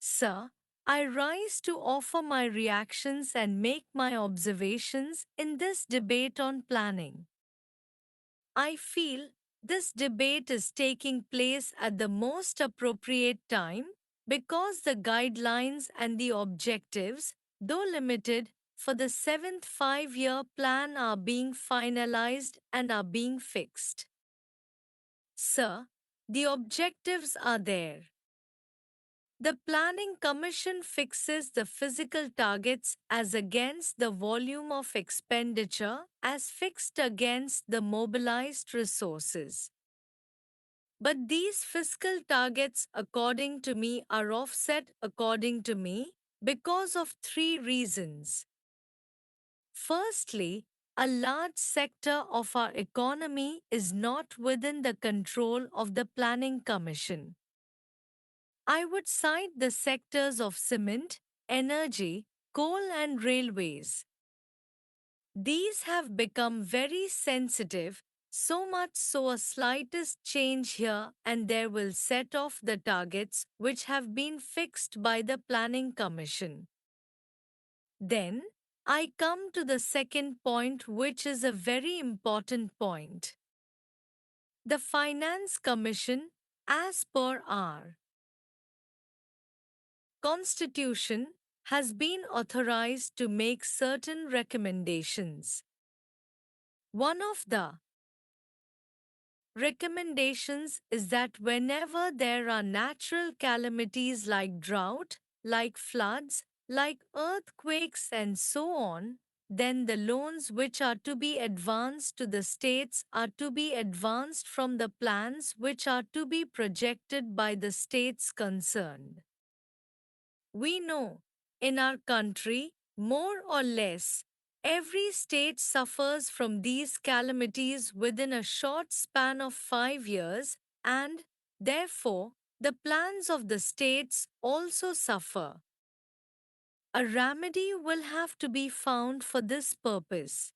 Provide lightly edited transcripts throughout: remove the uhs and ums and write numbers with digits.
Sir, I rise to offer my reactions and make my observations in this debate on planning. I feel this debate is taking place at the most appropriate time because the guidelines and the objectives, though limited, for the seventh 5 year plan are being finalized and are being fixed. Sir, the objectives are there. The Planning Commission fixes the physical targets as against the volume of expenditure as fixed against the mobilized resources. But these fiscal targets, according to me, are offset according to me because of three reasons. Firstly, a large sector of our economy is not within the control of the Planning Commission. I would cite the sectors of cement, energy, coal, and railways. These have become very sensitive, so much so a slightest change here and there will set off the targets which have been fixed by the Planning Commission. Then, I come to the second point, which is a very important point. The Finance Commission, as per our Constitution, has been authorized to make certain recommendations. One of the recommendations is that whenever there are natural calamities like drought, like floods, like earthquakes, and so on, then the loans which are to be advanced to the states are to be advanced from the plans which are to be projected by the states concerned. We know, in our country, more or less, every state suffers from these calamities within a short span of 5 years, and, therefore, the plans of the states also suffer. A remedy will have to be found for this purpose.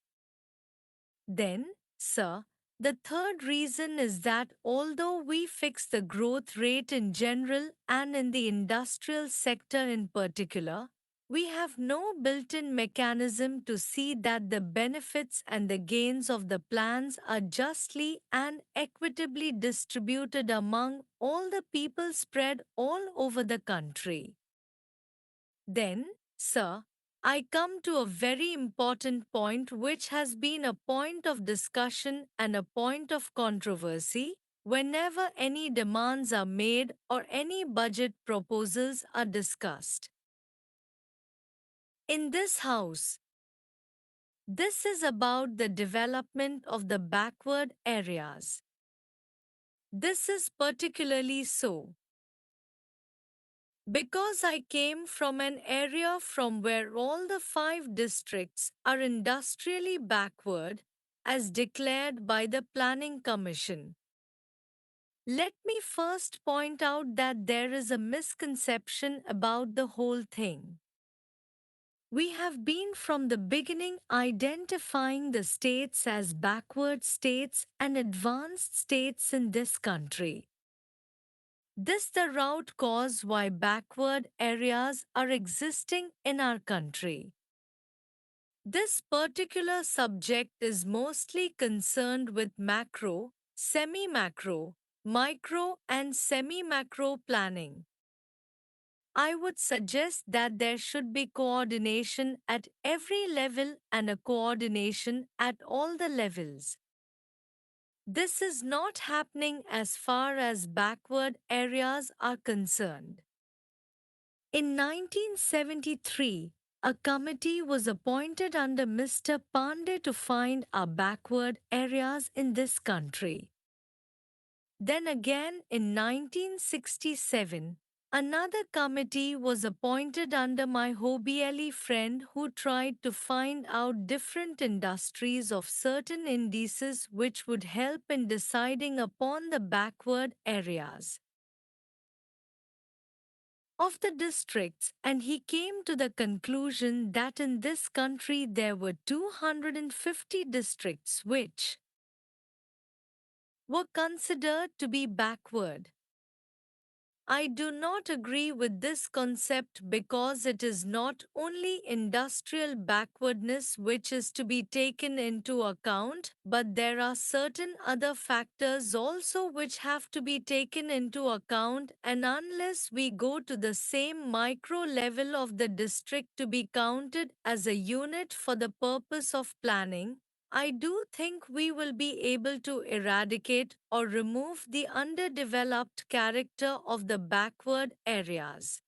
Then, sir, the third reason is that although we fix the growth rate in general and in the industrial sector in particular, we have no built in mechanism to see that the benefits and the gains of the plans are justly and equitably distributed among all the people spread all over the country. Then, sir, I come to a very important point which has been a point of discussion and a point of controversy whenever any demands are made or any budget proposals are discussed. In this house, this is about the development of the backward areas. This is particularly so because I came from an area from where all the 5 districts are industrially backward, as declared by the Planning Commission. Let me first point out that there is a misconception about the whole thing. We have been from the beginning identifying the states as backward states and advanced states in this country. This the root cause why backward areas are existing in our country. This particular subject is mostly concerned with macro, semi-macro, micro and semi-macro planning. I would suggest that there should be coordination at every level and a coordination at all the levels. This is not happening as far as backward areas are concerned. In 1973, a committee was appointed under Mr. Pandey to find our backward areas in this country. Then again in 1967, another committee was appointed under my Hobieli friend who tried to find out different industries of certain indices which would help in deciding upon the backward areas of the districts, and he came to the conclusion that in this country there were 250 districts which were considered to be backward. I do not agree with this concept because it is not only industrial backwardness which is to be taken into account, but there are certain other factors also which have to be taken into account, and unless we go to the same micro level of the district to be counted as a unit for the purpose of planning, I do think we will be able to eradicate or remove the underdeveloped character of the backward areas.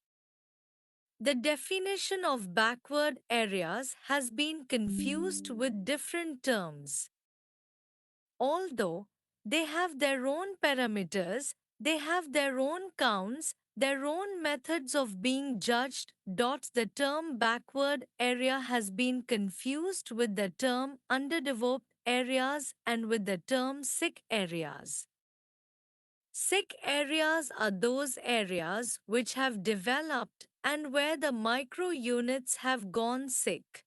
The definition of backward areas has been confused with different terms. Although they have their own parameters, they have their own counts, their own methods of being judged. The term backward area has been confused with the term underdeveloped areas and with the term sick areas. Sick areas are those areas which have developed and where the micro units have gone sick.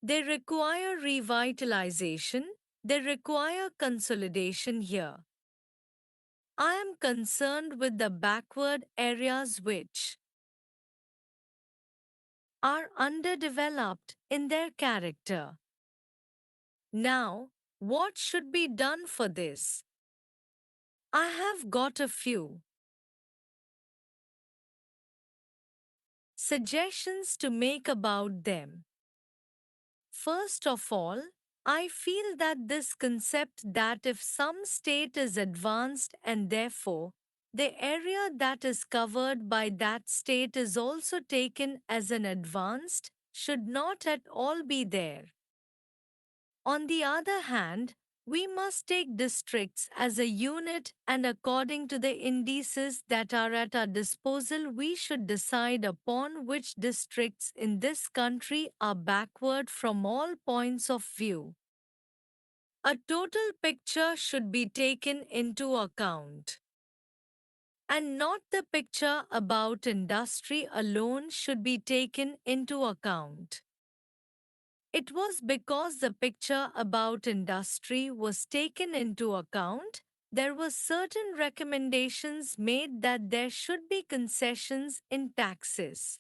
They require revitalization, they require consolidation here. I am concerned with the backward areas which are underdeveloped in their character. Now, what should be done for this? I have got a few suggestions to make about them. First of all, I feel that this concept that if some state is advanced and therefore the area that is covered by that state is also taken as an advanced should not at all be there. On the other hand, we must take districts as a unit, and according to the indices that are at our disposal, we should decide upon which districts in this country are backward from all points of view. A total picture should be taken into account. And not the picture about industry alone should be taken into account. It was because the picture about industry was taken into account, there were certain recommendations made that there should be concessions in taxes.